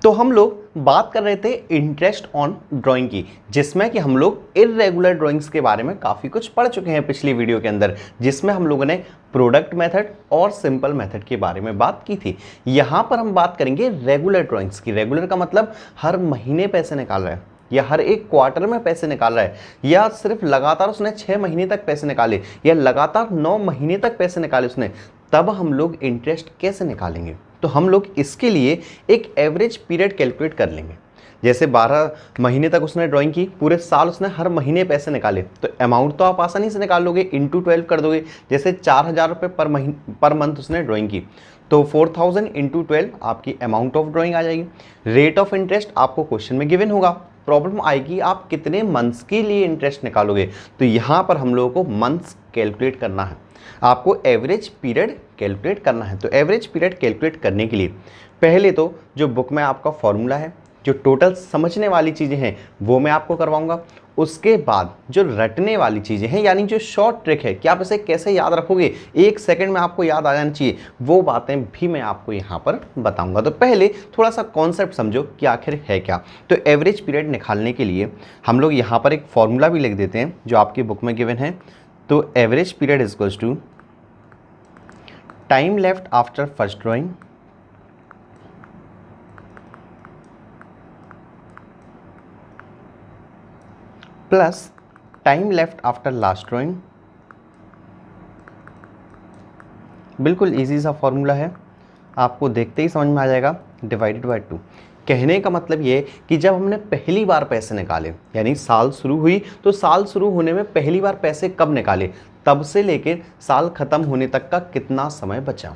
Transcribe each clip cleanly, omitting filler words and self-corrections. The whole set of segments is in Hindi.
तो हम लोग बात कर रहे थे इंटरेस्ट ऑन ड्राइंग की, जिसमें कि हम लोग इर्रेगुलर ड्राइंग्स के बारे में काफ़ी कुछ पढ़ चुके हैं पिछली वीडियो के अंदर, जिसमें हम लोगों ने प्रोडक्ट मेथड और सिंपल मेथड के बारे में बात की थी। यहाँ पर हम बात करेंगे रेगुलर ड्राइंग्स की। रेगुलर का मतलब हर महीने पैसे निकाल रहा है, या हर एक क्वार्टर में पैसे निकाल रहा है, या सिर्फ लगातार उसने 6 महीने तक पैसे निकाले, या लगातार 9 महीने तक पैसे निकाले उसने, तब हम लोग इंटरेस्ट कैसे निकालेंगे। तो हम लोग इसके लिए एक एवरेज पीरियड कैलकुलेट कर लेंगे। जैसे 12 महीने तक उसने ड्राइंग की, पूरे साल उसने हर महीने पैसे निकाले, तो अमाउंट तो आप आसानी से निकाल लोगे, इंटू 12 कर दोगे। जैसे 4000 रुपये पर मंथ उसने ड्राइंग की, तो 4000 इंटू 12 आपकी अमाउंट ऑफ ड्राइंग आ जाएगी। रेट ऑफ इंटरेस्ट आपको क्वेश्चन में गिवन होगा, प्रॉब्लम आएगी आप कितने मंथ्स के लिए इंटरेस्ट निकालोगे, तो यहाँ पर हम लोगों को मंथ्स कैलकुलेट करना है, आपको एवरेज पीरियड कैलकुलेट करना है। तो एवरेज पीरियड कैलकुलेट करने के लिए पहले तो जो बुक में आपका फॉर्मूला है, जो टोटल समझने वाली चीज़ें हैं वो मैं आपको करवाऊंगा। उसके बाद जो रटने वाली चीज़ें हैं, यानी जो शॉर्ट ट्रिक है कि आप इसे कैसे याद रखोगे, 1 सेकंड में आपको याद आ जाना चाहिए, वो बातें भी मैं आपको यहाँ पर बताऊंगा। तो पहले थोड़ा सा कॉन्सेप्ट समझो कि आखिर है क्या। तो एवरेज पीरियड निकालने के लिए हम लोग यहाँ पर एक फॉर्मूला भी लिख देते हैं जो आपकी बुक में गिवन है। तो average period is equals to time left after first drawing plus time left after last drawing. बिल्कुल इजी सा फॉर्मूला है, आपको देखते ही समझ में आ जाएगा, डिवाइडेड बाय 2। कहने का मतलब ये कि जब हमने पहली बार पैसे निकाले, यानी साल शुरू हुई, तो साल शुरू होने में पहली बार पैसे कब निकाले, तब से लेकर साल खत्म होने तक का कितना समय बचा।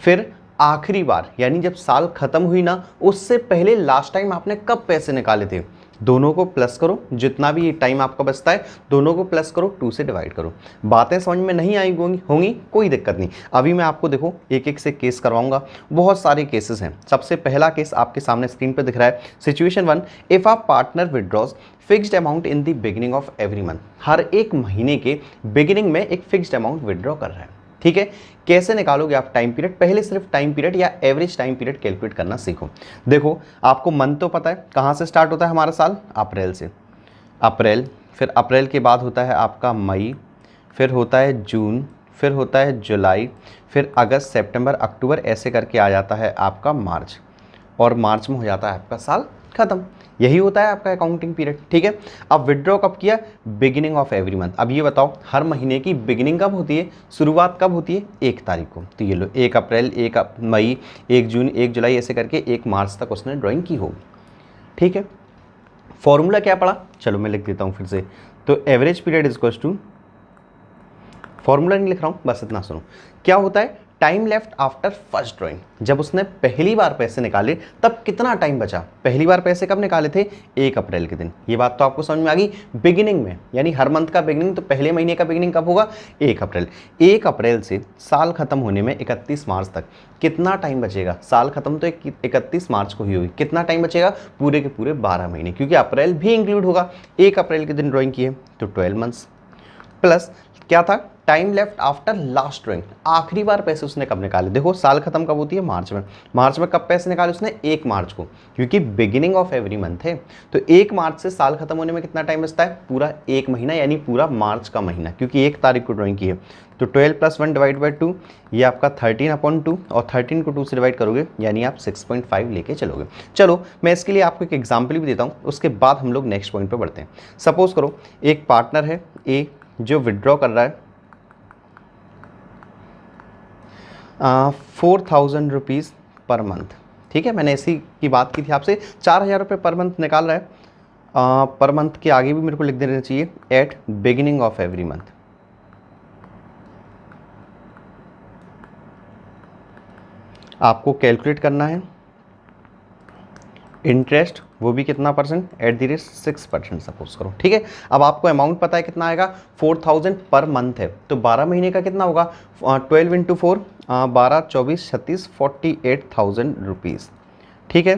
फिर आखिरी बार, यानी जब साल खत्म हुई ना, उससे पहले लास्ट टाइम आपने कब पैसे निकाले थे, दोनों को प्लस करो, जितना भी टाइम आपका बचता है दोनों को प्लस करो, 2 से डिवाइड करो। बातें समझ में नहीं आई होंगी, कोई दिक्कत नहीं। अभी मैं आपको देखो एक एक से केस करवाऊंगा, बहुत सारे केसेस हैं। सबसे पहला केस आपके सामने स्क्रीन पर दिख रहा है। Situation 1, if a partner withdraws fixed amount in the beginning of every month. हर एक महीने के बिगिनिंग में एक फिक्स्ड अमाउंट विड्रॉ कर रहा है, ठीक है। कैसे निकालोगे आप टाइम पीरियड, पहले सिर्फ टाइम पीरियड या एवरेज टाइम पीरियड कैलकुलेट करना सीखो। देखो आपको मंथ तो पता है, कहाँ से स्टार्ट होता है हमारा साल, अप्रैल से। अप्रैल, फिर अप्रैल के बाद होता है आपका मई, फिर होता है जून, फिर होता है जुलाई, फिर अगस्त, सितंबर, अक्टूबर, ऐसे करके आ जाता है आपका मार्च, और मार्च में हो जाता है आपका साल खत्म। यही होता है आपका अकाउंटिंग पीरियड, ठीक है। अब विड्रॉ कब किया, बिगिनिंग ऑफ एवरी मंथ। अब ये बताओ हर महीने की बिगिनिंग कब होती है, शुरुआत कब होती है, 1 तारीख को। तो ये लो 1 अप्रैल, 1 मई, 1 जून, 1 जुलाई, ऐसे करके 1 मार्च तक उसने ड्राइंग की होगी, ठीक है। फॉर्मूला क्या पड़ा, चलो मैं लिख देता हूँ फिर से। तो average period is equals to, formula नहीं लिख रहा हूँ, बस इतना सुनो। क्या होता है, time left after first drawing. जब उसने पहली बार पैसे निकाले तब कितना टाइम बचा। पहली बार पैसे कब निकाले थे, 1 अप्रैल के दिन। ये बात तो आपको समझ में आ गई। बिगिनिंग में, यानी हर मंथ का बिगिनिंग, तो पहले महीने का बिगिनिंग कब होगा, 1 अप्रैल। 1 अप्रैल से साल खत्म होने में 31 मार्च तक कितना टाइम बचेगा। साल खत्म तो 31 मार्च को ही होगी, कितना टाइम बचेगा, पूरे के पूरे 12 महीने, क्योंकि अप्रैल भी इंक्लूड होगा। 1 अप्रैल के दिन ड्राइंग की है तो 12 मंथ्स, प्लस क्या था, time left after last drawing. आखिरी बार पैसे उसने कब निकाले, देखो साल खत्म कब होती है, मार्च में। मार्च में कब पैसे निकाले उसने, 1 मार्च को, क्योंकि बिगिनिंग ऑफ एवरी मंथ है। तो 1 मार्च से साल खत्म होने में कितना टाइम बचता है, पूरा 1 महीना, यानी पूरा मार्च का महीना, क्योंकि 1 तारीख को ड्राइंग की है। तो 12 + 1 डिवाइड बाई 2, ये आपका 13/2, और 13 को 2 से डिवाइड करोगे यानी आप 6.5 लेके चलोगे। चलो मैं इसके लिए आपको एक एग्जाम्पल भी देता हूँ, उसके बाद हम लोग नेक्स्ट पॉइंट पर बढ़ते हैं। सपोज करो एक पार्टनर है ए, जो विड्रॉ कर रहा है 4000 रुपीज़ पर मंथ, ठीक है। मैंने इसी की बात की थी आपसे, 4000 रुपये पर मंथ निकाल रहा है। पर मंथ के आगे भी मेरे को लिख देना चाहिए, at beginning of every month. आपको कैलकुलेट करना है इंटरेस्ट, वो भी कितना परसेंट, @6% सपोज करो, ठीक है। अब आपको अमाउंट पता है कितना आएगा, 4000 पर मंथ है, तो 12 महीने का कितना होगा, 12 × 4, 12, 24, 36, 48,000 रुपीज़, ठीक है।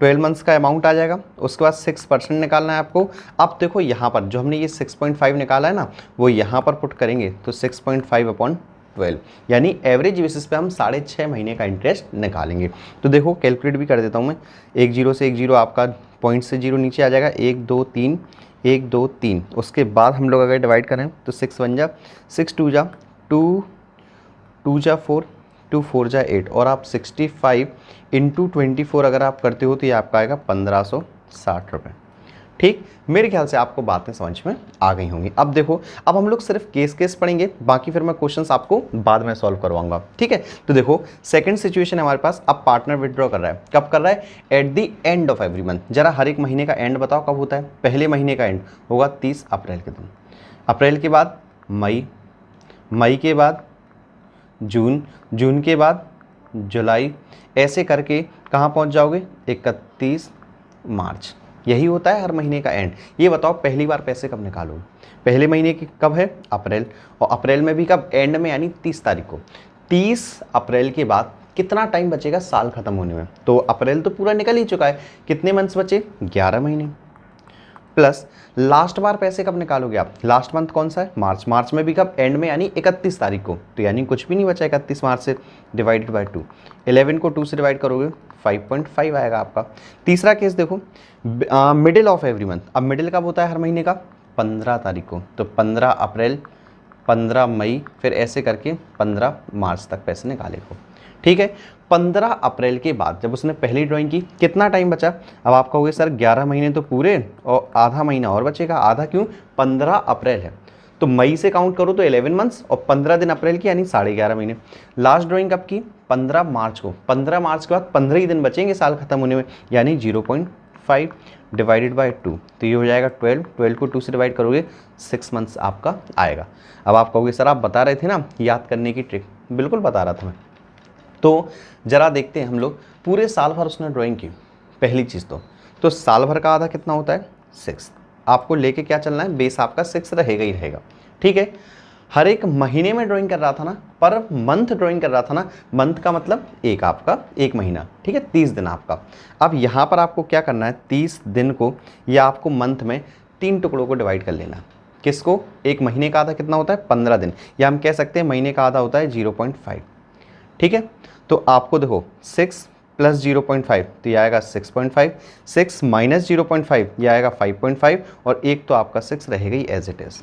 12 मंथ्स का अमाउंट आ जाएगा। उसके बाद 6% निकालना है आपको। अब देखो यहाँ पर जो हमने ये 6.5 निकाला है ना, वो यहाँ पर पुट करेंगे तो 6.5/12 12, यानी एवरेज बेसिस पे हम 6.5 महीने का इंटरेस्ट निकालेंगे। तो देखो कैलकुलेट भी कर देता हूँ मैं, 1 0 से 1 0 आपका पॉइंट से 0 नीचे आ जाएगा, 1 2 3 1 2 3। उसके बाद हम लोग अगर डिवाइड करें तो 6 1 जा 6 2 जा 2 2 जा 4 2 4 जा 8, और आप 65 इंटू 24 अगर आप करते हो तो ये आपका आएगा 1560 रुपये। ठीक, मेरे ख्याल से आपको बातें समझ में आ गई होंगी। अब देखो, अब हम लोग सिर्फ केस पढ़ेंगे, बाकी फिर मैं क्वेश्चंस आपको बाद में सॉल्व करवाऊंगा। ठीक है, तो देखो सेकंड सिचुएशन है हमारे पास। अब पार्टनर विड्रॉ कर रहा है, कब कर रहा है? Eight the end of every month. जरा हर एक महीने का एंड बताओ कब होता है? पहले महीने का एंड होगा 30 अप्रैल के दिन, अप्रैल के बाद मई, मई के बाद जून, जून के बाद जुलाई, ऐसे करके कहाँ पहुँच जाओगे? 31 मार्च। यही होता है हर महीने का एंड। ये बताओ पहली बार पैसे कब निकालोगे? पहले महीने की कब है? अप्रैल, और अप्रैल में भी कब? एंड में, यानी 30 तारीख को। 30 अप्रैल के बाद कितना टाइम बचेगा साल खत्म होने में? तो अप्रैल तो पूरा निकल ही चुका है, कितने मंथ्स बचे? 11 महीने। प्लस लास्ट बार पैसे कब निकालोगे आप? लास्ट मंथ कौन सा है? मार्च, मार्च में भी कब? एंड में, यानी 31 तारीख को। तो यानी कुछ भी नहीं बचा 31 मार्च से, डिवाइडेड बाय 2। 11 को 2 से डिवाइड करोगे 5.5 आएगा आपका। तीसरा केस देखो, मिडिल ऑफ एवरी मंथ। अब मिडिल कब होता है हर महीने का? 15 तारीख को। तो 15 अप्रैल, 15 मई, फिर ऐसे करके 15 मार्च तक पैसे निकालेगा। ठीक है, 15 अप्रैल के बाद जब उसने पहली ड्राइंग की, कितना टाइम बचा? अब आप कहोगे सर 11 महीने तो पूरे और आधा महीना और बचेगा। आधा क्यों? 15 अप्रैल है तो मई से काउंट करो तो 11 मंथ्स और 15 दिन अप्रैल की, यानी 11.5 महीने। लास्ट ड्राइंग कब की? 15 मार्च को। 15 मार्च के बाद 15 ही दिन बचेंगे साल खत्म होने में, यानी 0.5 डिवाइडेड बाय 2। तो ये हो जाएगा 12, 12 को 2 से डिवाइड करोगे 6 मंथ्स आपका आएगा। अब आप कहोगे सर आप बता रहे थे ना याद करने की ट्रिक, बिल्कुल बता रहा था मैं। तो जरा देखते हैं हम लोग, पूरे साल भर उसने ड्राइंग की। पहली चीज़ तो साल भर का आधा कितना होता है? 6। आपको लेके क्या चलना है? बेस आपका 6 रहेगा ही रहेगा। ठीक है, हर एक महीने में ड्राइंग कर रहा था ना, पर मंथ ड्राइंग कर रहा था ना। मंथ का मतलब एक आपका एक महीना, ठीक है, 30 दिन आपका। अब यहाँ पर आपको क्या करना है? 30 दिन को या आपको मंथ में 3 टुकड़ों को डिवाइड कर लेना। किसको? एक महीने का आधा कितना होता है? 15 दिन, या हम कह सकते हैं महीने का आधा होता है 0.5। ठीक है, तो आपको देखो 6 प्लस 0.5 तो ये आएगा 6.5, 6 माइनस 0.5 ये आएगा 5.5, और एक तो आपका 6 रहेगा ही एज इट इज़।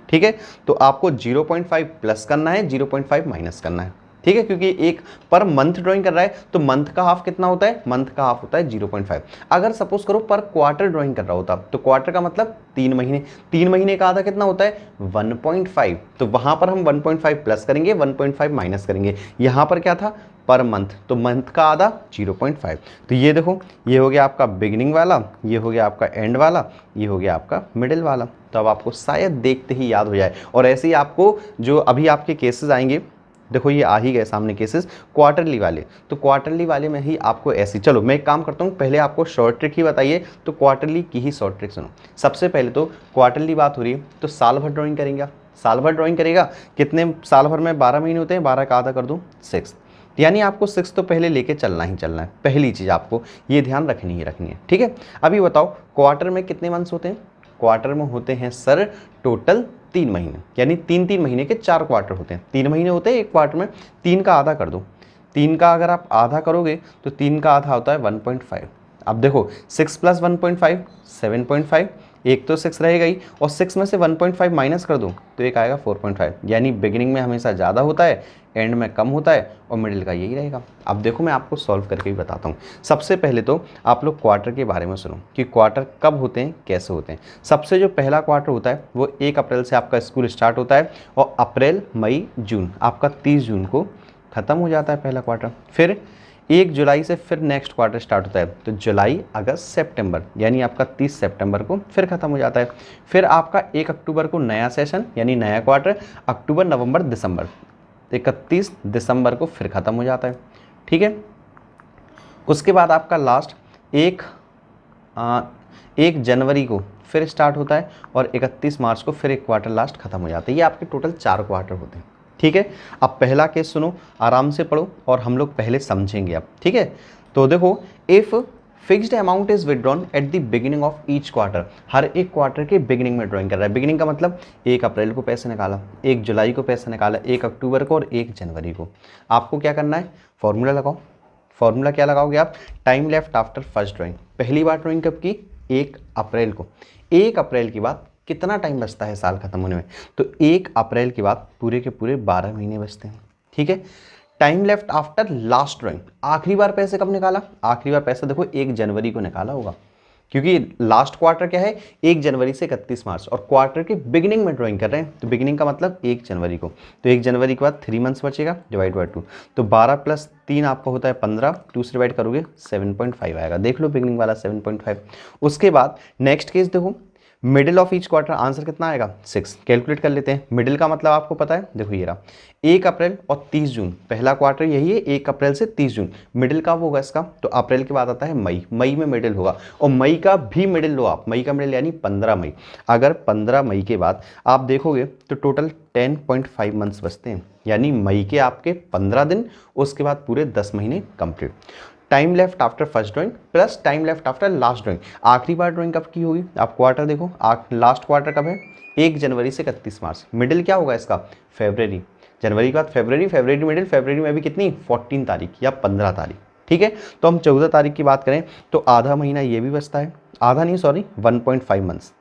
ठीक है, तो आपको 0.5 प्लस करना है, 0.5 माइनस करना है। ठीक है, क्योंकि एक पर मंथ ड्राइंग कर रहा है तो मंथ का हाफ कितना होता है? मंथ का हाफ होता है 0.5। अगर सपोज करो पर क्वार्टर ड्राइंग कर रहा होता तो क्वार्टर का मतलब 3 महीने, 3 महीने का आधा कितना होता है? 1.5। तो वहां पर हम 1.5 प्लस करेंगे, 1.5 माइनस करेंगे। यहां पर क्या था? पर मंथ, तो मंथ का आधा 0.5। तो ये देखो, ये हो गया आपका बिगिनिंग वाला, ये हो गया आपका एंड वाला, ये हो गया आपका मिडिल वाला। तो अब आपको शायद देखते ही याद हो जाए। और ऐसे ही आपको जो अभी आपके केसेस आएंगे, देखो ये आ ही गए सामने केसेस क्वार्टरली वाले, तो क्वार्टरली वाले में ही आपको ऐसी, चलो मैं एक काम करता हूँ, पहले आपको शॉर्ट ट्रिक ही बताइए, तो क्वार्टरली की ही शॉर्ट ट्रिक सुनो। सबसे पहले तो क्वार्टरली बात हो रही है तो साल भर ड्राइंग करेंगे। साल भर ड्राइंग करेगा, कितने साल भर में? 12 महीने होते हैं, 12 का आधा कर दूँ 6, यानी आपको 6 तो पहले लेके चलना ही चलना है। पहली चीज़ आपको ये ध्यान रखनी ही रखनी है। ठीक है, अभी बताओ क्वार्टर में कितने मंथ्स होते हैं? क्वार्टर में होते हैं सर टोटल 3 महीने, यानी 3-3 महीने के 4 क्वार्टर होते हैं। 3 महीने होते हैं एक क्वार्टर में, 3 का आधा कर दो। 3 का अगर आप आधा करोगे तो 3 का आधा होता है 1.5। अब देखो 6 प्लस 1.5 7.5, एक तो 6 रहेगा ही, और 6 में से 1.5 माइनस कर दूँ तो एक आएगा 4.5। यानी बिगिनिंग में हमेशा ज़्यादा होता है, एंड में कम होता है, और मिडिल का यही रहेगा। अब देखो मैं आपको सॉल्व करके भी बताता हूँ। सबसे पहले तो आप लोग क्वार्टर के बारे में सुनो कि क्वार्टर कब होते हैं, कैसे होते हैं। सबसे जो पहला क्वार्टर होता है वो 1 अप्रैल से आपका स्कूल स्टार्ट होता है, और अप्रैल मई जून आपका 30 जून को ख़त्म हो जाता है पहला क्वार्टर। फिर 1 जुलाई से फिर नेक्स्ट क्वार्टर स्टार्ट होता है, तो जुलाई अगस्त सितंबर, यानी आपका 30 सितंबर को फिर ख़त्म हो जाता है। फिर आपका 1 अक्टूबर को नया सेशन, यानी नया क्वार्टर, अक्टूबर नवंबर दिसंबर, 31 दिसंबर को फिर ख़त्म हो जाता है। ठीक है, उसके बाद आपका लास्ट 1 जनवरी को फिर स्टार्ट होता है, और 31 मार्च को फिर एक क्वार्टर लास्ट खत्म हो जाता है। ये आपके टोटल 4 क्वार्टर होते हैं। ठीक है, अब पहला केस सुनो, आराम से पढ़ो और हम लोग पहले समझेंगे अब। ठीक है, तो देखो if fixed amount is withdrawn at the beginning of each quarter, हर एक क्वार्टर के बिगिनिंग में ड्राइंग कर रहा है। बिगिनिंग का मतलब 1 अप्रैल को पैसे निकाला, 1 जुलाई को पैसे निकाला, 1 अक्टूबर को और 1 जनवरी को। आपको क्या करना है, फॉर्मूला लगाओ। फॉर्मूला क्या लगाओगे आप, time left after first drawing. पहली बार ड्राइंग कब की, 1 अप्रैल को। 1 अप्रैल के बाद कितना टाइम बचता है साल खत्म होने में, तो 1 अप्रैल के बाद पूरे के पूरे 12 महीने बचते हैं। ठीक है। Time left after last drawing, आखिरी बार पैसे कब निकाला, आखिरी बार पैसा देखो 1 जनवरी को निकाला होगा, क्योंकि लास्ट क्वार्टर क्या है 1 जनवरी से 31 मार्च, और क्वार्टर के बिगिनिंग में ड्राइंग कर रहे हैं, तो बिगिनिंग का मतलब 1 जनवरी को। तो 1 जनवरी के बाद 3 मंथ्स बचेगा, डिवाइड बाई 2, तो 12 + 3 आपका होता है 15, 2 से डिवाइड करोगे 7.5 आएगा। देख लो बिगिनिंग वाला 7.5। उसके बाद नेक्स्ट केस देखो, middle of each quarter, answer कितना आएगा 6। कैलकुलेट कर लेते हैं। मिडिल का मतलब आपको पता है, देखो ये रहा 1 अप्रैल और 30 जून, पहला क्वार्टर यही है 1 अप्रैल से 30 जून। मिडिल कब होगा इसका, तो अप्रैल के बाद आता है मई, मई में मिडिल होगा, और मई का भी मिडिल लो आप, मई का मिडिल यानी 15 मई। अगर 15 मई के बाद आप देखोगे तो टोटल 10.5 मंथ्स बचते हैं, यानी मई के आपके 15 दिन, उसके बाद पूरे 10 महीने complete. Time left after first drawing plus time left after last drawing, आखिरी बार ड्राइंग कब की होगी, आप क्वार्टर देखो, लास्ट क्वार्टर कब है 1 जनवरी से 31 मार्च। मिडिल क्या होगा इसका, फेब्रवरी, जनवरी के बाद फरवरी, फरवरी मिडिल, फरवरी में भी कितनी 14 तारीख या 15 तारीख। ठीक है। तो हम 14 तारीख की बात करें तो आधा महीना ये भी बचता है, आधा नहीं सॉरी 1.5 मंथ्स।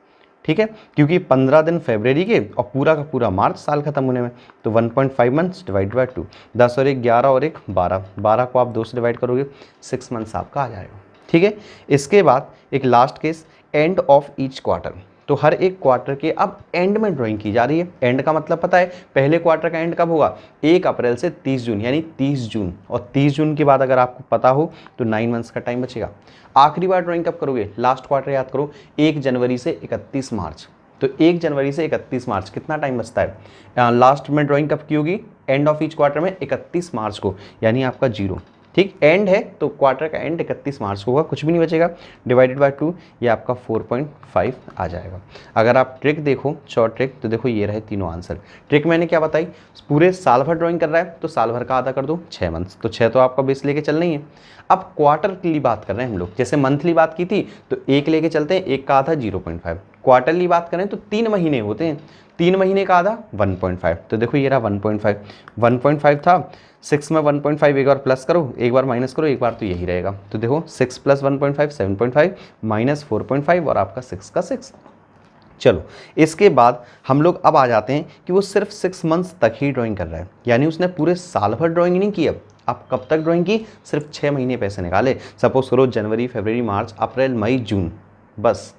ठीक है, क्योंकि 15 दिन फरवरी के और पूरा का पूरा मार्च साल खत्म होने में, तो 1.5 मंथ्स डिवाइड बाई 2, 10 और 1 11 और 1 12, 12 को आप 2 से डिवाइड करोगे 6 मंथ्स आपका आ जाएगा। ठीक है। इसके बाद एक last case, end of each quarter, तो हर एक क्वार्टर के अब एंड में ड्राइंग की जा रही है। एंड का मतलब पता है, पहले क्वार्टर का एंड कब होगा 1 अप्रैल से 30 जून, यानी 30 जून, और 30 जून के बाद अगर आपको पता हो तो 9 मंथ्स का टाइम बचेगा। आखिरी बार ड्राइंग कब करोगे, लास्ट क्वार्टर याद करो 1 जनवरी से 31 मार्च, तो 1 जनवरी से 31 मार्च कितना टाइम बचता है, लास्ट में ड्राइंग कब की होगी, एंड ऑफ ईच क्वार्टर में 31 मार्च को, यानी आपका 0। ठीक, एंड है तो क्वार्टर का एंड 31 मार्च को होगा, कुछ भी नहीं बचेगा, डिवाइडेड बाय 2, ये आपका 4.5 आ जाएगा। अगर आप ट्रिक देखो, शॉर्ट ट्रिक, तो देखो ये रहे तीनों आंसर। ट्रिक मैंने क्या बताई, पूरे साल भर ड्राइंग कर रहा है तो साल भर का आधा कर दो 6 मंथ्स, तो 6 तो आपका बेस लेके चलना ही है। अब क्वार्टर के लिए बात कर रहे हैं हम लोग, जैसे मंथली बात की थी तो 1 लेके चलते हैं, 1 का आधा 0.5। क्वार्टरली बात करें तो 3 महीने होते हैं, 3 महीने का आधा 1.5, तो देखो ये रहा 1.5, 1.5 था, 6 में 1.5 एक बार प्लस करो, एक बार माइनस करो, एक बार तो यही रहेगा, तो देखो 6 + 1.5 7.5 माइनस 4.5 और आपका 6 का 6। चलो इसके बाद हम लोग अब आ जाते हैं कि वो सिर्फ 6 मंथ्स तक ही ड्राइंग कर रहा है, यानी उसने पूरे साल भर ड्राइंग नहीं की। अब आप कब तक ड्राइंग की, सिर्फ 6 महीने पैसे निकाले। सपोज करो जनवरी फरवरी मार्च अप्रैल मई जून, बस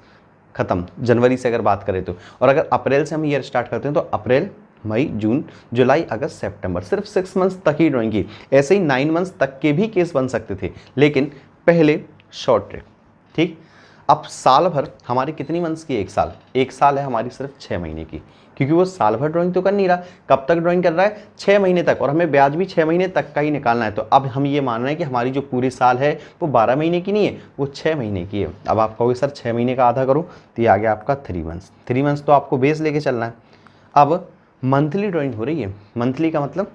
खत्म। जनवरी से अगर बात करें तो, और अगर अप्रैल से हम ईयर स्टार्ट करते हैं तो अप्रैल मई जून जुलाई अगस्त सितंबर, सिर्फ 6 मंथ्स तक ही ड्राइंग की। ऐसे ही 9 मंथ्स तक के भी केस बन सकते थे, लेकिन पहले शॉर्ट ट्रिक। ठीक, अब साल भर हमारी कितनी मंथ्स की, एक साल है हमारी सिर्फ 6 महीने की, क्योंकि वो साल भर ड्राइंग तो कर नहीं रहा। कब तक ड्राइंग कर रहा है, 6 महीने तक, और हमें ब्याज भी 6 महीने तक का ही निकालना है। तो अब हम ये मान रहे हैं कि हमारी जो पूरी साल है वो 12 महीने की नहीं है, वो 6 महीने की है। अब आप कहोगे सर 6 महीने का आधा करो, तो ये आ गया आपका 3 मंथ्स। 3 मंथ्स तो आपको बेस लेके चलना है। अब मंथली ड्राइंग हो रही है, मंथली का मतलब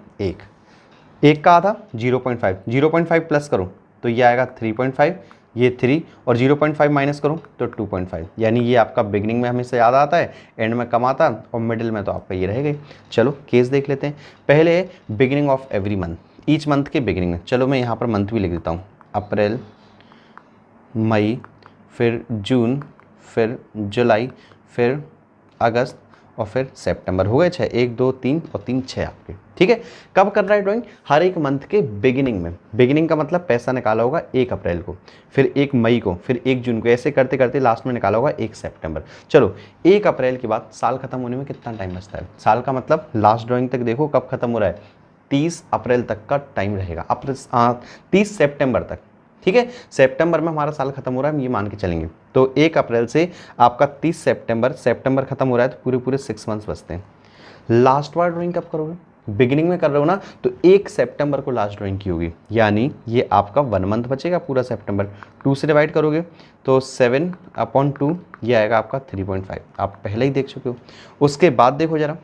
एक का आधा 0.5, 0.5 प्लस करो तो ये आएगा 3.5, ये 3 और 0.5 माइनस करो तो 2.5, यानी ये आपका बिगिनिंग में हमेशा याद आता है, एंड में कम आता है, और मिडिल में तो आपका ये रहेगा। चलो केस देख लेते हैं। पहले beginning of every month, each month के बिगिनिंग में, चलो मैं यहाँ पर मंथ भी लिख देता हूँ, अप्रैल मई, फिर जून, फिर जुलाई, फिर अगस्त, और फिर सितंबर। हो गए 6, 1 2 3 और 3 6 आपके। ठीक है, कब कर रहा है ड्राइंग, हर एक मंथ के बिगिनिंग में। बिगिनिंग का मतलब पैसा निकाला होगा 1 अप्रैल को, फिर 1 मई को, फिर 1 जून को, ऐसे करते करते लास्ट में निकाला होगा 1 सितंबर। चलो 1 अप्रैल के बाद साल खत्म होने में कितना टाइम बचता है, साल का मतलब लास्ट ड्राइंग तक देखो कब खत्म हो रहा है, 30 अप्रैल तक का टाइम रहेगा, 30 सितंबर तक। ठीक है, सितंबर में हमारा साल खत्म हो रहा है, हम ये मान के चलेंगे। तो 1 अप्रैल से आपका 30 सितंबर खत्म हो रहा है, तो पूरे पूरे 6 मंथ्स बचते हैं। लास्ट बार ड्राइंग कब करोगे, बिगिनिंग में कर रहे हो ना, तो 1 सितंबर को लास्ट ड्राइंग की होगी, यानी ये आपका 1 मंथ बचेगा पूरा सितंबर। 2 से डिवाइड करोगे तो 7/2, ये आएगा आपका 3.5, आप पहले ही देख चुके हो। उसके बाद देखो जरा,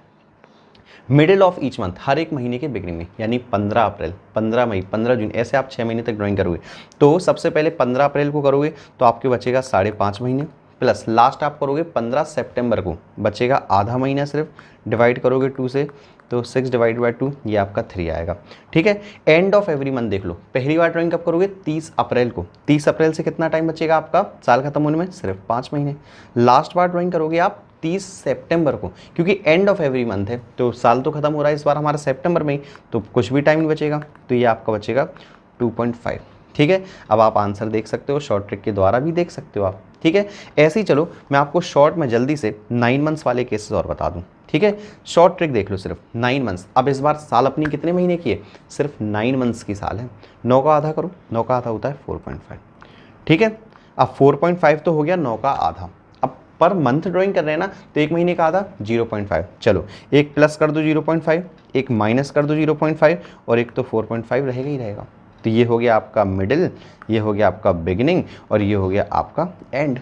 मिडिल ऑफ ईच मंथ, हर एक महीने के बिगिनिंग में, यानी 15 अप्रैल, 15 मई, 15 जून, ऐसे आप 6 महीने तक ड्राइंग करोगे। तो सबसे पहले 15 अप्रैल को करोगे तो आपके बचेगा 5.5 महीने, प्लस लास्ट आप करोगे 15 सितंबर को, बचेगा आधा महीना सिर्फ, डिवाइड करोगे 2 से तो 6 डिवाइड बाई 2 ये आपका 3 आएगा। ठीक है, एंड ऑफ एवरी मंथ देख लो, पहली बार ड्राइंग कब करोगे? 30 अप्रैल को। 30 अप्रैल से कितना टाइम बचेगा आपका साल खत्म होने में? सिर्फ 5 महीने। लास्ट बार ड्राइंग करोगे आप 30 सितंबर को, क्योंकि एंड ऑफ एवरी मंथ है तो साल तो खत्म हो रहा है इस बार हमारा सितंबर में ही, तो कुछ भी टाइम नहीं बचेगा, तो ये आपका बचेगा 2.5। ठीक है, अब आप आंसर देख सकते हो, शॉर्ट ट्रिक के द्वारा भी देख सकते हो आप। ठीक है, ऐसे ही चलो मैं आपको शॉर्ट में जल्दी से 9 मंथ्स वाले केसेस और बता दूं। ठीक है, शॉर्ट ट्रिक देख लो, सिर्फ 9 मंथ्स। अब इस बार साल अपनी कितने महीने की है? सिर्फ 9 मंथ्स की साल है। 9 का आधा करो, 9 का आधा होता है 4.5। ठीक है, अब 4.5 तो हो गया 9 का आधा। अब पर मंथ ड्राइंग कर रहे हैं ना, तो एक महीने का आधा 0.5। चलो एक प्लस कर दो 0.5, एक माइनस कर दो 0.5, और एक तो 4.5 रहेगा ही रहेगा। तो ये हो गया आपका मिडिल, ये हो गया आपका बिगिनिंग, और ये हो गया आपका एंड।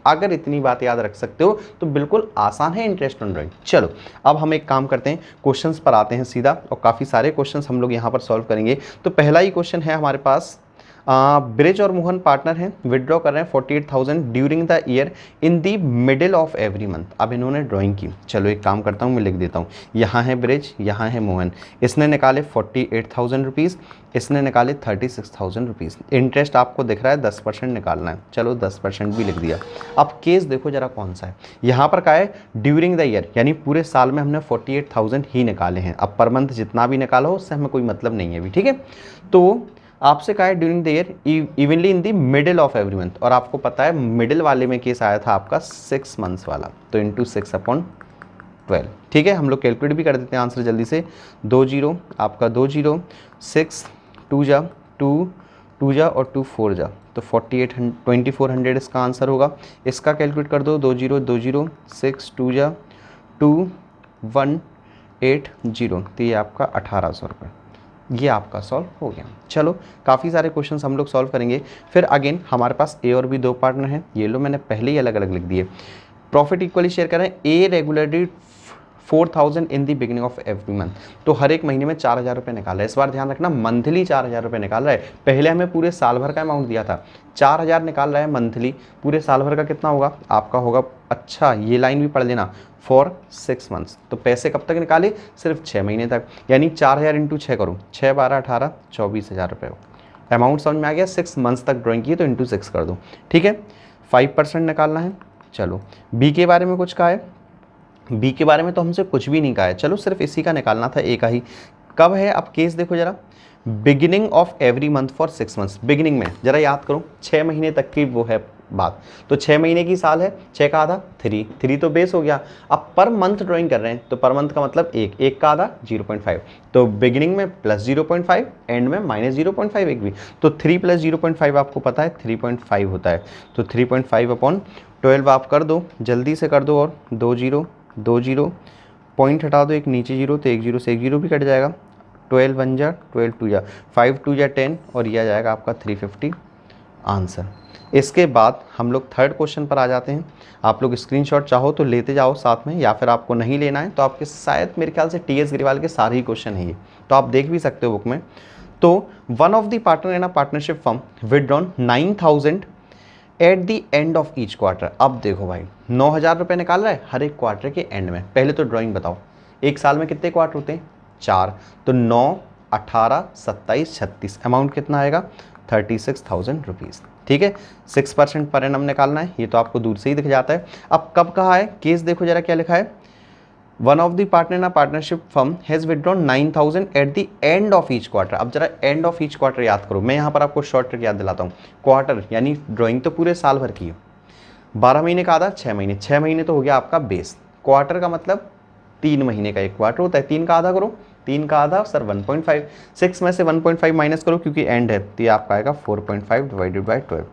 अगर इतनी बात याद रख सकते हो तो बिल्कुल आसान है इंटरेस्ट ऑन ड्राइंग। चलो अब हम एक काम करते हैं, क्वेश्चंस पर आते हैं सीधा, और काफ़ी सारे क्वेश्चंस हम लोग यहाँ पर सॉल्व करेंगे। तो पहला ही क्वेश्चन है हमारे पास, ब्रिज और मोहन पार्टनर हैं, विड्रॉ कर रहे हैं 48,000 during the year in the middle of every month. अब इन्होंने ड्राइंग की, चलो एक काम करता हूँ मैं लिख देता हूँ, यहाँ है ब्रिज, यहाँ है मोहन, इसने निकाले 48,000 रुपीज़, इसने निकाले 36,000 रुपीज़। इंटरेस्ट आपको दिख रहा है 10% निकालना है, चलो 10% भी लिख दिया। अब केस देखो जरा कौन सा है, यहाँ पर क्या है? ड्यूरिंग द ईयर, यानी पूरे साल में हमने 48,000 ही निकाले हैं। अब पर मंथ जितना भी निकाला हो उससे हमें कोई मतलब नहीं है अभी। ठीक है, तो आपसे कहा है during the year evenly in the middle of every month, और आपको पता है मिडिल वाले में केस आया था आपका 6 मंथ्स वाला, तो इंटू 6/12। ठीक है, हम लोग कैलकुलेट भी कर देते हैं आंसर जल्दी से। 2 0 आपका 2 0, 6 2 जा 2 2 जा और 2 4 जा, तो 2400 इसका आंसर होगा। इसका कैलकुलेट कर दो, 2 0 2 0, 6 2 जा 2 1 8 0, तो ये आपका 1800 रुपये, ये आपका सॉल्व हो गया। चलो काफ़ी सारे क्वेश्चंस हम लोग सॉल्व करेंगे। फिर अगेन हमारे पास ए और बी दो पार्टनर हैं, ये लो मैंने पहले ही अलग अलग लिख दिए। प्रॉफिट इक्वली शेयर करें, A regularly 4,000 in the beginning of every month, तो हर एक महीने में 4,000 रुपये निकाला है। इस बार ध्यान रखना मंथली 4,000 रुपये निकाल रहा है, पहले हमें पूरे साल भर का अमाउंट दिया था, 4,000 निकाल रहा है मंथली, पूरे साल भर का कितना होगा आपका होगा? अच्छा ये लाइन भी पढ़ लेना, फॉर 6 मंथ्स, तो पैसे कब तक निकाले? सिर्फ 6 महीने तक, यानी 4,000 इंटू 6 करो, 6 12 18 24,000 रुपये अमाउंट समझ में आ गया। 6 मंथ्स तक ड्राइंग की तो इंटू 6 कर दो। ठीक है, 5% निकालना है। चलो बी के बारे में कुछ कहा है? बी के बारे में तो हमसे कुछ भी नहीं कहा है, चलो सिर्फ इसी का निकालना था, ए का ही। कब है? अब केस देखो जरा, beginning of every month for 6 months, beginning में जरा याद करो 6 महीने तक की वो है बात, तो 6 महीने की साल है, 6 का आधा 3 तो बेस हो गया। अब पर मंथ ड्राइंग कर रहे हैं, तो पर मंथ का मतलब एक का आधा 0.5, तो बिगिनिंग में प्लस 0.5, एंड में माइनस 0.5 एक भी, तो 3 + 0.5 आपको पता है 3.5 होता है, तो 3.5/12 आप कर दो, जल्दी से कर दो, और 2 0 2 0 पॉइंट हटा दो, एक नीचे 0, तो 1 0 से 1 0 भी कट जाएगा, 12 1 जा 12 2 जा 5 2 जा 10, और यह आ जाएगा आपका 350 आंसर। इसके बाद हम लोग थर्ड क्वेश्चन पर आ जाते हैं। आप लोग स्क्रीनशॉट चाहो तो लेते जाओ साथ में, या फिर आपको नहीं लेना है तो आपके शायद मेरे ख्याल से टीएस ग्रेवाल के सारे ही क्वेश्चन हैं ये, तो आप देख भी सकते हो बुक में। तो one of the partner in a partnership firm withdrawn 9,000 eight the end of each quarter. अब देखो भाई 9,000 रुपये निकाल रहा है हर एक क्वार्टर के एंड में। पहले तो ड्राइंग बताओ, एक साल में कितने क्वार्टर होते हैं? 4, तो 9 18 27 36, अमाउंट कितना आएगा? 36,000 रुपीज़। ठीक है, 6% पर एनम निकालना है, ये तो आपको दूर से ही दिख जाता है। अब कब कहा है? केस देखो जरा क्या लिखा है, one of the partner in a partnership firm has withdrawn 9,000 eight the end of each quarter. अब जरा एंड ऑफ ईच क्वार्टर याद करो, मैं यहाँ पर आपको शॉर्ट ट्रिक याद दिलाता हूँ। क्वार्टर यानी ड्राइंग तो पूरे साल भर की है, 12 महीने का आधा 6 महीने, 6 महीने तो हो गया आपका बेस। क्वार्टर का मतलब 3 महीने का एक क्वार्टर होता है, 3 का आधा करो, 3 का आधा सर 1.5, 6 में से 1.5 माइनस करो क्योंकि एंड है, तो ये आपका आएगा 4.5 डिवाइडेड बाई 12।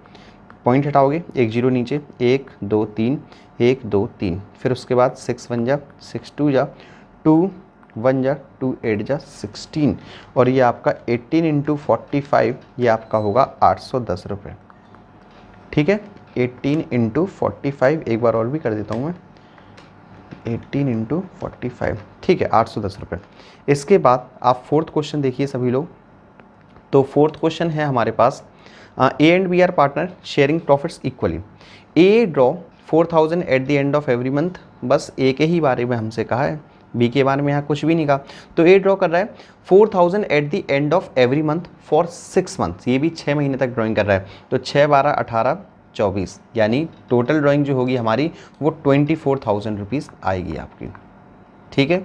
पॉइंट हटाओगे, 1 0 नीचे, 1 2 3 1 2 3, फिर उसके बाद 6 1 जा 6 2 जा 2 1 जा 2 8 जा 16, और ये आपका 18 इंटू 45, ये आपका होगा 810 रुपये। ठीक है, 18 इंटू 45, एक बार और भी कर देता हूँ मैं, 18 इंटू 45, ठीक है 810 रुपये। इसके बाद आप फोर्थ क्वेश्चन देखिए सभी लोग। तो फोर्थ क्वेश्चन है हमारे पास, A and B are partner sharing profits equally. A draw 4000 at the end of every month, बस ए के ही बारे में हमसे कहा है, बी के बारे में यहाँ कुछ भी नहीं कहा। तो ए ड्रॉ कर रहा है 4000 at the end of every month for 6 months, ये भी 6 महीने तक ड्राइंग कर रहा है। तो 6 12 18 24, यानी टोटल ड्राइंग जो होगी हमारी वो 24,000 रुपीज़ आएगी आपकी, ठीक है।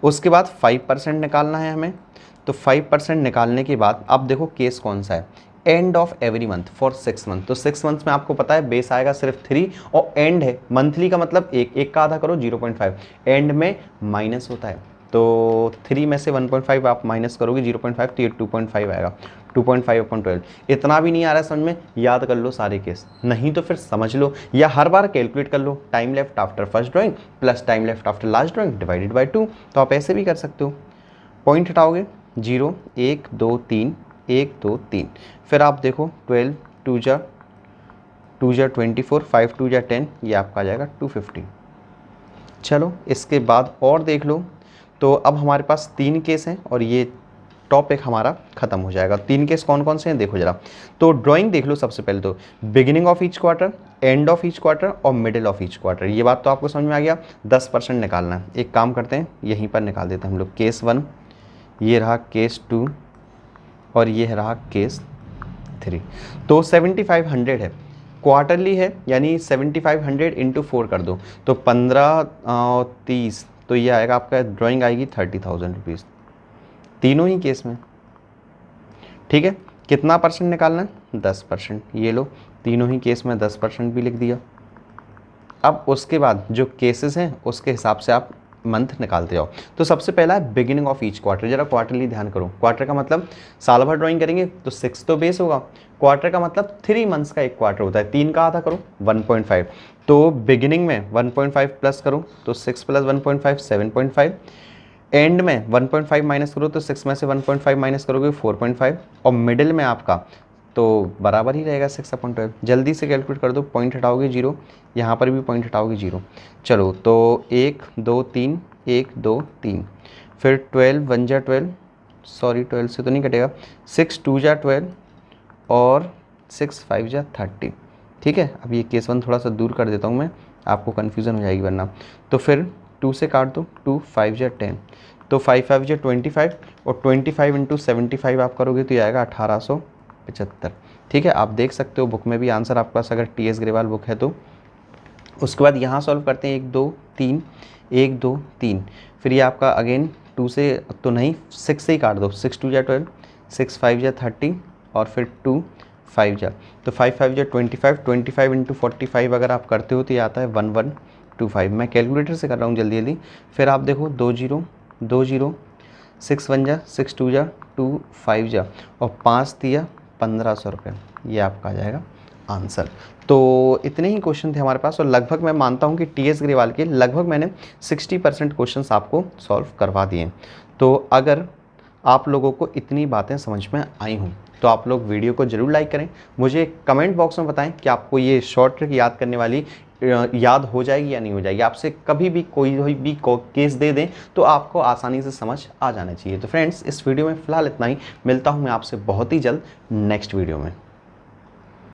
उसके बाद 5% निकालना है हमें। तो 5% निकालने के बाद अब देखो केस कौन सा है, and of every month for 6 month. तो 6 मंथ्स में आपको पता है बेस आएगा सिर्फ 3 और एंड है मंथली का मतलब एक का आधा करो 0.5, एंड में माइनस होता है। तो 3 में से 1.5 आप माइनस करोगे 0.5, तो ये 2.5 आएगा। 2.5/12 इतना भी नहीं आ रहा है समझ में, याद कर लो सारे केस, नहीं तो फिर समझ लो या हर बार कैलकुलेट कर लो, time left after first drawing plus time left after last drawing divided by 2। तो आप ऐसे भी कर सकते हो, पॉइंट हटाओगे 0 1 2 3 1 2 3, फिर आप देखो 12 2 जा 24 5 2 जा 10, ये आपका आ जाएगा 250। चलो इसके बाद और देख लो। तो अब हमारे पास 3 केस हैं और ये टॉपिक हमारा खत्म हो जाएगा। 3 केस कौन कौन से हैं देखो जरा। तो ड्राइंग देख लो सबसे पहले, तो beginning of each quarter, end of each quarter और मिडिल ऑफ ईच क्वार्टर, ये बात तो आपको समझ में आ गया। 10% निकालना है, एक काम करते हैं यहीं पर निकाल देते हैं हम लोग। केस 1, ये रहा केस 2 और ये रहा केस 3। तो 7500 है, क्वार्टरली है, यानी 7500 इंटू 4 कर दो तो 15 30, तो ये आएगा आपका ड्राइंग आएगी 30,000 रुपीज़ तीनों ही केस में, ठीक है। कितना परसेंट निकालना है, 10%, ये लो तीनों ही केस में 10% भी लिख दिया। अब उसके बाद जो केसेस हैं उसके हिसाब से आप मंथ निकालते जाओ। तो सबसे पहला है बिगिनिंग ऑफ ईच क्वार्टर, जरा क्वार्टरली ध्यान करो। क्वार्टर का मतलब साल भर ड्राइंग करेंगे तो 6 तो बेस होगा, क्वार्टर का मतलब 3 मंथ्स का एक क्वार्टर होता है, 3 का आधा करो 1.5, तो बिगिनिंग में 1.5 प्लस करो तो 6 प्लस 1.5 7.5, एंड में 1.5 माइनस करो तो 6 में से 1.5 माइनस करोगे 4.5, और मिडिल में आपका तो बराबर ही रहेगा 6/12। जल्दी से कैलकुलेट कर दो, पॉइंट हटाओगे 0, यहाँ पर भी पॉइंट हटाओगे 0। चलो तो 1 2 3 1 2 3, फिर 12 1 जा 12, सॉरी 12 से तो नहीं कटेगा, 6 2 जा 12 और 6 5 जा 30, ठीक है। अब ये केस 1 थोड़ा सा दूर कर देता हूँ मैं, आपको कन्फ्यूज़न हो जाएगी वरना। तो फिर 2 से काट दो, 2 5 जा 10, तो 5 5 जा 25 और 25 इंटू 75 आप करोगे तो ये आएगा 1875, ठीक है। आप देख सकते हो बुक में भी आंसर आपके पास, अगर TS ग्रेवाल बुक है तो। उसके बाद यहाँ सॉल्व करते हैं 1 2 3 1 2 3, फिर ये आपका अगेन 2 से तो नहीं 6 से ही काट दो, 6 2 जा 12 6 5 जा 30 और फिर 2 5 जा, तो 5 5 जा 25, 25 इंटू 45 अगर आप करते हो तो ये आता है 1125। मैं कैलकुलेटर से कर रहा हूँ जल्दी जल्दी। फिर आप देखो 2 0 2 0, 6 1 जा 6 2 जा 2 5 जा और 5 दिया 1500 रुपये, ये आपका आ जाएगा आंसर। तो इतने ही क्वेश्चन थे हमारे पास और लगभग मैं मानता हूँ कि TS ग्रेवाल के लगभग मैंने 60% क्वेश्चंस आपको सॉल्व करवा दिए। तो अगर आप लोगों को इतनी बातें समझ में आई हों तो आप लोग वीडियो को ज़रूर लाइक करें, मुझे कमेंट बॉक्स में बताएं कि आपको ये शॉर्ट ट्रिक याद करने वाली याद हो जाएगी या नहीं हो जाएगी। आपसे कभी भी कोई भी केस दे दें तो आपको आसानी से समझ आ जाना चाहिए। तो फ्रेंड्स इस वीडियो में फ़िलहाल इतना ही, मिलता हूँ मैं आपसे बहुत ही जल्द नेक्स्ट वीडियो में।